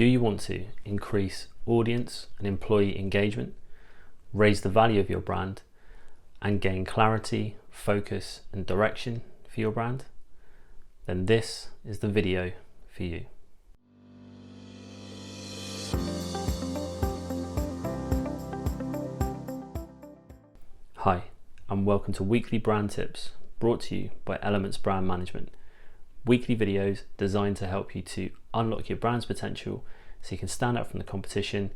Do you want to increase audience and employee engagement, raise the value of your brand, and gain clarity, focus, and direction for your brand? Then this is the video for you. Hi, and welcome to Weekly Brand Tips, brought to you by Elements Brand Management. Weekly videos designed to help you to unlock your brand's potential so you can stand out from the competition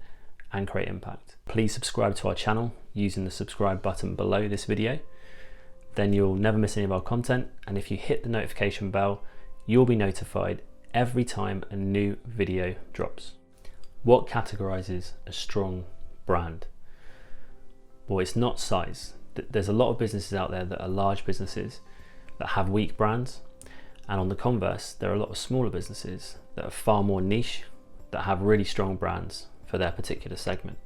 and create impact. Please subscribe to our channel using the subscribe button below this video. Then you'll never miss any of our content, and if you hit the notification bell, you'll be notified every time a new video drops. What categorizes a strong brand? Well, it's not size. There's a lot of businesses out there that are large businesses that have weak brands, and on the converse, there are a lot of smaller businesses that are far more niche, that have really strong brands for their particular segment.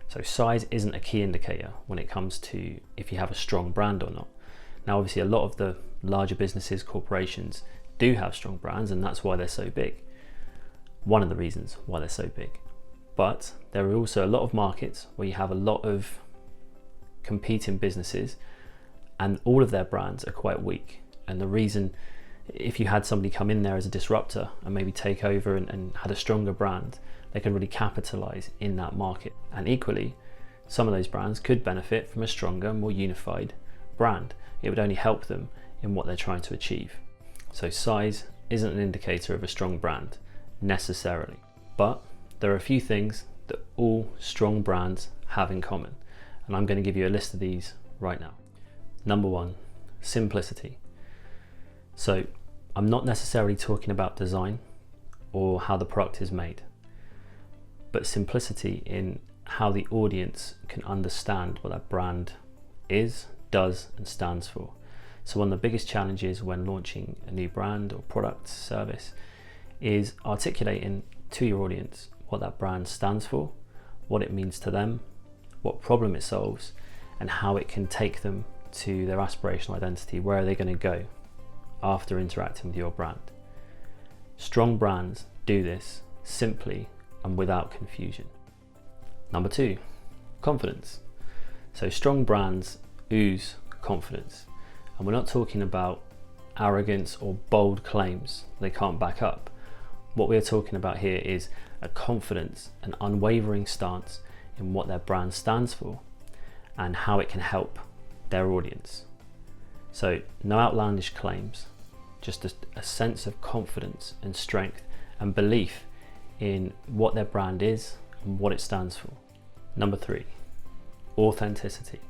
So size isn't a key indicator when it comes to if you have a strong brand or not. Now, obviously, a lot of the larger businesses, corporations, do have strong brands, and that's why they're so big. One of the reasons why they're so big. But there are also a lot of markets where you have a lot of competing businesses and all of their brands are quite weak. And the reason, if you had somebody come in there as a disruptor and maybe take over and had a stronger brand, they can really capitalize in that market. And equally, some of those brands could benefit from a stronger, more unified brand. It would only help them in what they're trying to achieve. So size isn't an indicator of a strong brand necessarily, but there are a few things that all strong brands have in common. And I'm going to give you a list of these right now. Number one, simplicity. So I'm not necessarily talking about design or how the product is made, but simplicity in how the audience can understand what that brand is, does, and stands for. So one of the biggest challenges when launching a new brand or product, service, is articulating to your audience what that brand stands for, what it means to them, what problem it solves, and how it can take them to their aspirational identity. Where are they going to go after interacting with your brand? Strong brands do this simply and without confusion. Number two, confidence. So strong brands ooze confidence, and we're not talking about arrogance or bold claims they can't back up. What we're talking about here is a confidence, an unwavering stance in what their brand stands for and how it can help their audience. So no outlandish claims, just a sense of confidence and strength and belief in what their brand is and what it stands for. Number three, authenticity.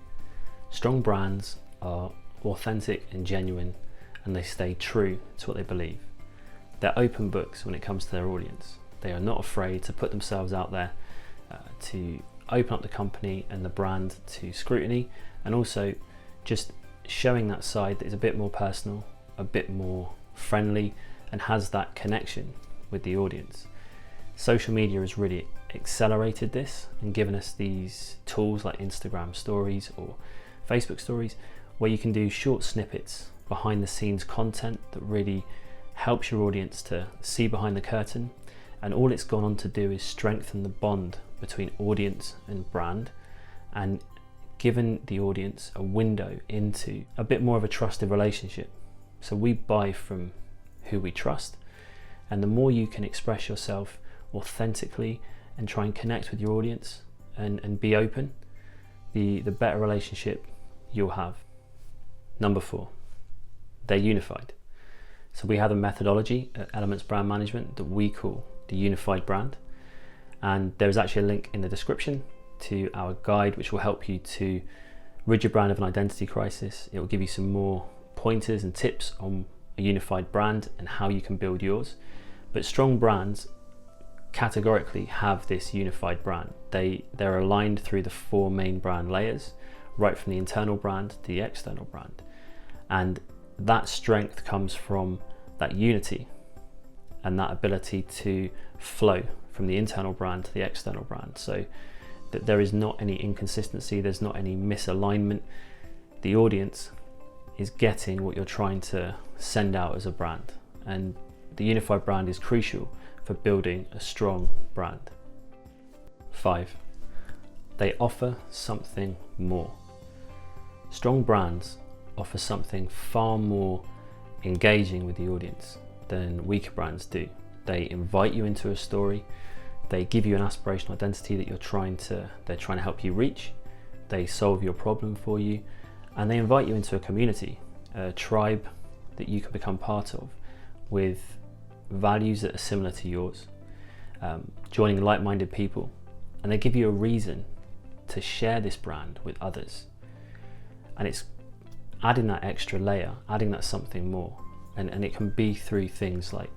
Strong brands are authentic and genuine, and they stay true to what they believe. They're open books when it comes to their audience. They are not afraid to put themselves out there, to open up the company and the brand to scrutiny, and also just showing that side that is a bit more personal, a bit more friendly, and has that connection with the audience. Social media has really accelerated this and given us these tools like Instagram stories or Facebook stories, where you can do short snippets, behind the scenes content that really helps your audience to see behind the curtain. And all it's gone on to do is strengthen the bond between audience and brand, and given the audience a window into a bit more of a trusted relationship. So we buy from who we trust, and the more you can express yourself authentically and try and connect with your audience and be open, the better relationship you'll have. Number four, they're unified. So we have a methodology at Elements Brand Management that we call the unified brand, and there's actually a link in the description to our guide which will help you to rid your brand of an identity crisis. It will give you some more pointers and tips on a unified brand and how you can build yours. But strong brands categorically have this unified brand. They're aligned through the four main brand layers, right from the internal brand to the external brand, and that strength comes from that unity and that ability to flow from the internal brand to the external brand, so that there is not any inconsistency, there's not any misalignment. The audience is getting what you're trying to send out as a brand, and the unified brand is crucial for building a strong brand. 5. They offer something more. Strong brands offer something far more engaging with the audience than weaker brands do. They invite you into a story. They give you an aspirational identity that they're trying to help you reach. They solve your problem for you, and they invite you into a community, a tribe that you can become part of, with values that are similar to yours, joining like-minded people, and they give you a reason to share this brand with others. And it's adding that extra layer, adding that something more, and it can be through things like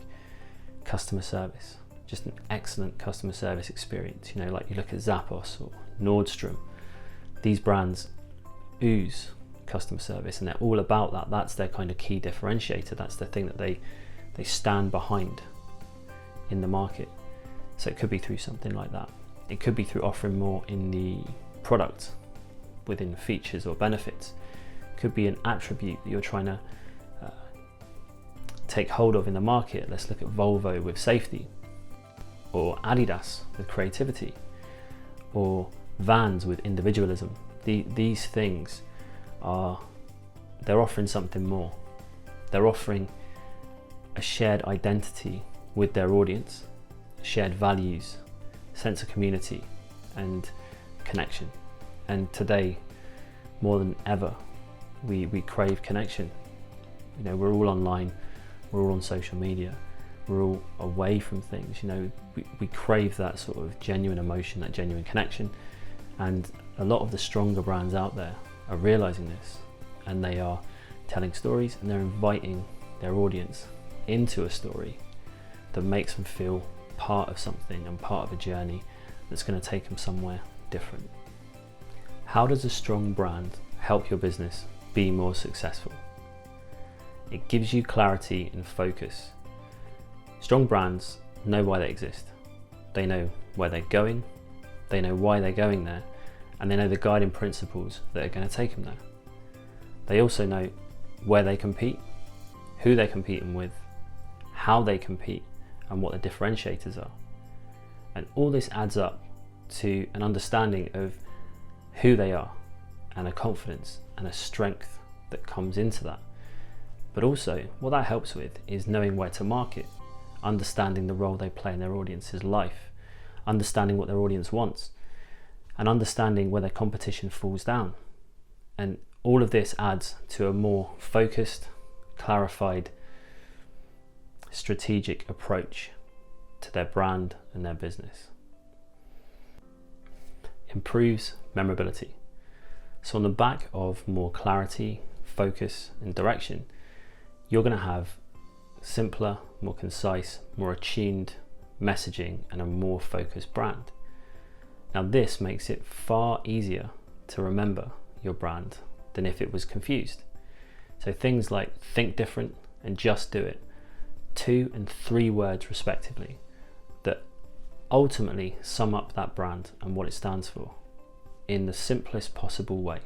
customer service, just an excellent customer service experience. You know, like you look at Zappos or Nordstrom, these brands ooze customer service, and they're all about that. That's their kind of key differentiator. That's the thing that they stand behind in the market. So it could be through something like that. It could be through offering more in the product, within features or benefits. It could be an attribute that you're trying to take hold of in the market. Let's look at Volvo with safety, or Adidas with creativity, or Vans with individualism. These things they're offering something more. They're offering a shared identity with their audience, shared values, sense of community and connection. And today, more than ever, we crave connection. You know, we're all online, we're all on social media, we're all away from things. You know, we crave that sort of genuine emotion, that genuine connection. And a lot of the stronger brands out there are realizing this, and they are telling stories, and they're inviting their audience into a story that makes them feel part of something and part of a journey that's going to take them somewhere different. How does a strong brand help your business be more successful? It gives you clarity and focus. Strong brands know why they exist. They know where they're going, they know why they're going there, and they know the guiding principles that are going to take them there. They also know where they compete, who they're competing with, how they compete, and what the differentiators are. And all this adds up to an understanding of who they are, and a confidence and a strength that comes into that. But also, what that helps with is knowing where to market, understanding the role they play in their audience's life, understanding what their audience wants, and understanding where their competition falls down. And all of this adds to a more focused, clarified, strategic approach to their brand and their business. Improves memorability. So on the back of more clarity, focus and direction, you're going to have simpler, more concise, more attuned messaging and a more focused brand. Now this makes it far easier to remember your brand than if it was confused. So things like think different and just do it, 2 and 3 words respectively, that ultimately sum up that brand and what it stands for in the simplest possible way.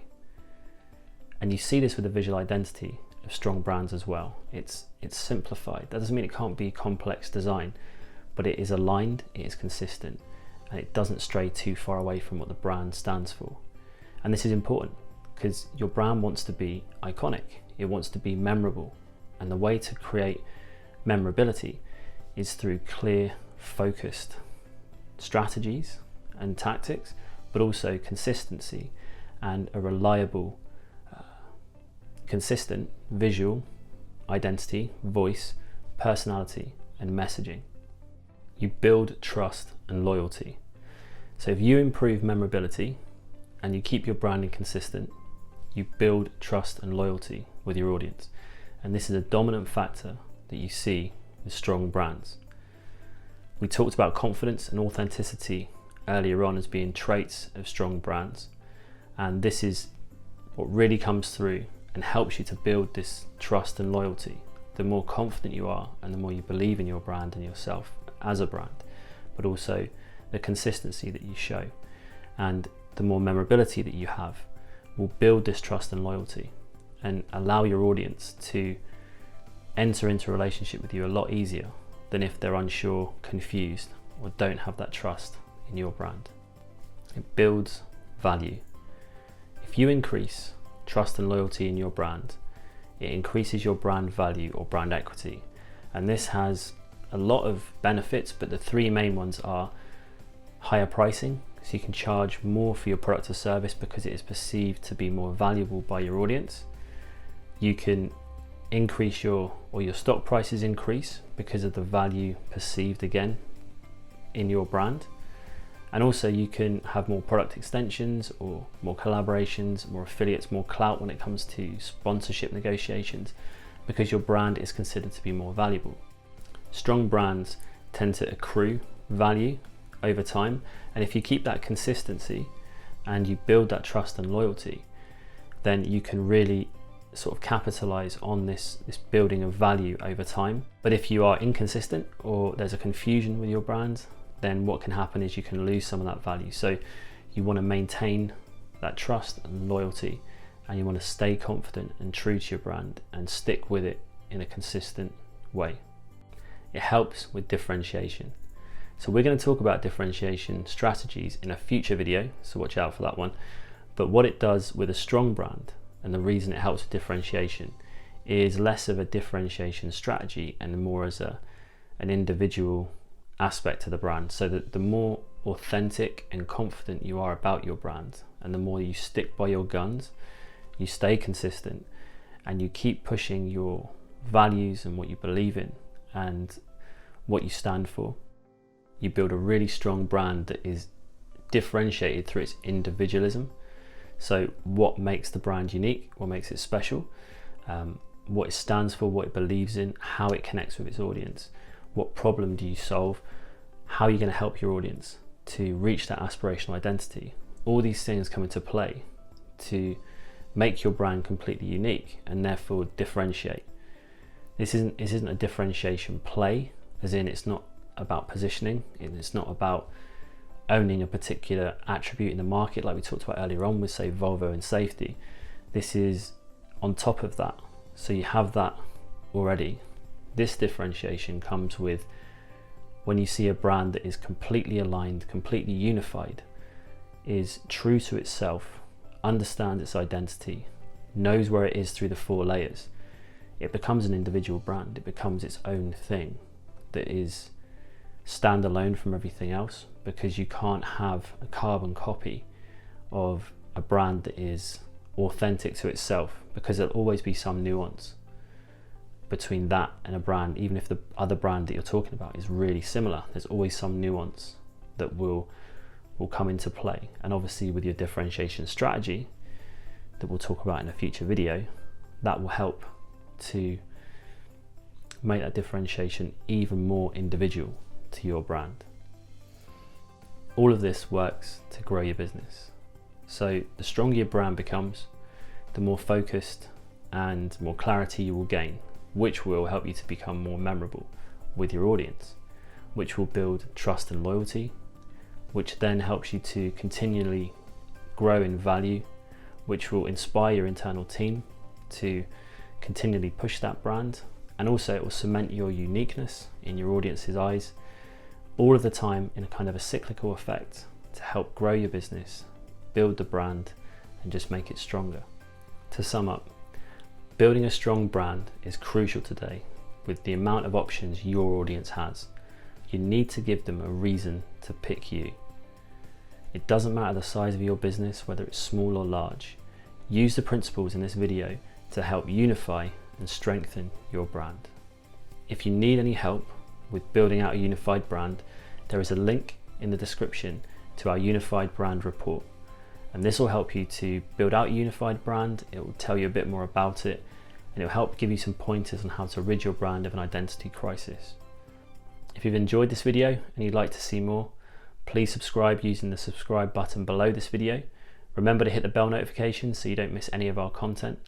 And you see this with the visual identity of strong brands as well. It's simplified. That doesn't mean it can't be complex design, but it is aligned, it is consistent, and it doesn't stray too far away from what the brand stands for. And this is important because your brand wants to be iconic, it wants to be memorable, and the way to create memorability is through clear, focused strategies and tactics, but also consistency and a reliable, consistent visual identity, voice, personality, and messaging. You build trust and loyalty. So if you improve memorability and you keep your branding consistent, you build trust and loyalty with your audience. And this is a dominant factor that you see with strong brands. We talked about confidence and authenticity earlier on as being traits of strong brands. And this is what really comes through and helps you to build this trust and loyalty. The more confident you are and the more you believe in your brand and yourself as a brand, but also the consistency that you show, and the more memorability that you have will build this trust and loyalty and allow your audience to enter into a relationship with you a lot easier than if they're unsure, confused, or don't have that trust in your brand. It builds value. If you increase trust and loyalty in your brand, it increases your brand value or brand equity. And this has a lot of benefits, but the three main ones are higher pricing, so you can charge more for your product or service because it is perceived to be more valuable by your audience. You can increase your stock prices increase because of the value perceived again in your brand. And also you can have more product extensions or more collaborations, more affiliates, more clout when it comes to sponsorship negotiations because your brand is considered to be more valuable. Strong brands tend to accrue value over time, and if you keep that consistency and you build that trust and loyalty, then you can really sort of capitalize on this building of value over time. But if you are inconsistent or there's a confusion with your brand, then what can happen is you can lose some of that value. So you want to maintain that trust and loyalty, and you want to stay confident and true to your brand and stick with it in a consistent way. It helps with differentiation. So we're going to talk about differentiation strategies in a future video, so watch out for that one. But what it does with a strong brand, and the reason it helps with differentiation, is less of a differentiation strategy and more as an individual aspect to the brand. So that the more authentic and confident you are about your brand, and the more you stick by your guns, you stay consistent, and you keep pushing your values and what you believe in and what you stand for, you build a really strong brand that is differentiated through its individualism. So what makes the brand unique, what makes it special, what it stands for, what it believes in, how it connects with its audience, what problem do you solve, how are you going to help your audience to reach that aspirational identity. All these things come into play to make your brand completely unique and therefore differentiate. This isn't a differentiation play, as in it's not about positioning, it's not about owning a particular attribute in the market like we talked about earlier on with, say, Volvo and safety. This is on top of that, so you have that already. This differentiation comes with when you see a brand that is completely aligned, completely unified, is true to itself, understands its identity, knows where it is through the 4 layers. It becomes an individual brand. It becomes its own thing that is standalone from everything else, because you can't have a carbon copy of a brand that is authentic to itself, because there'll always be some nuance between that and a brand. Even if the other brand that you're talking about is really similar, there's always some nuance that will come into play. And obviously with your differentiation strategy that we'll talk about in a future video, that will help to make that differentiation even more individual to your brand. All of this works to grow your business. So the stronger your brand becomes, the more focused and more clarity you will gain, which will help you to become more memorable with your audience, which will build trust and loyalty, which then helps you to continually grow in value, which will inspire your internal team to continually push that brand. And also it will cement your uniqueness in your audience's eyes, all of the time in a kind of a cyclical effect to help grow your business, build the brand, and just make it stronger. To sum up, building a strong brand is crucial today with the amount of options your audience has. You need to give them a reason to pick you. It doesn't matter the size of your business, whether it's small or large. Use the principles in this video to help unify and strengthen your brand. If you need any help with building out a unified brand, there is a link in the description to our unified brand report, and this will help you to build out a unified brand. It will tell you a bit more about it, and it will help give you some pointers on how to rid your brand of an identity crisis. If you've enjoyed this video and you'd like to see more, please subscribe using the subscribe button below this video. Remember to hit the bell notification so you don't miss any of our content.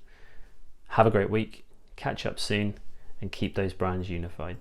Have a great week, catch up soon, and keep those brands unified.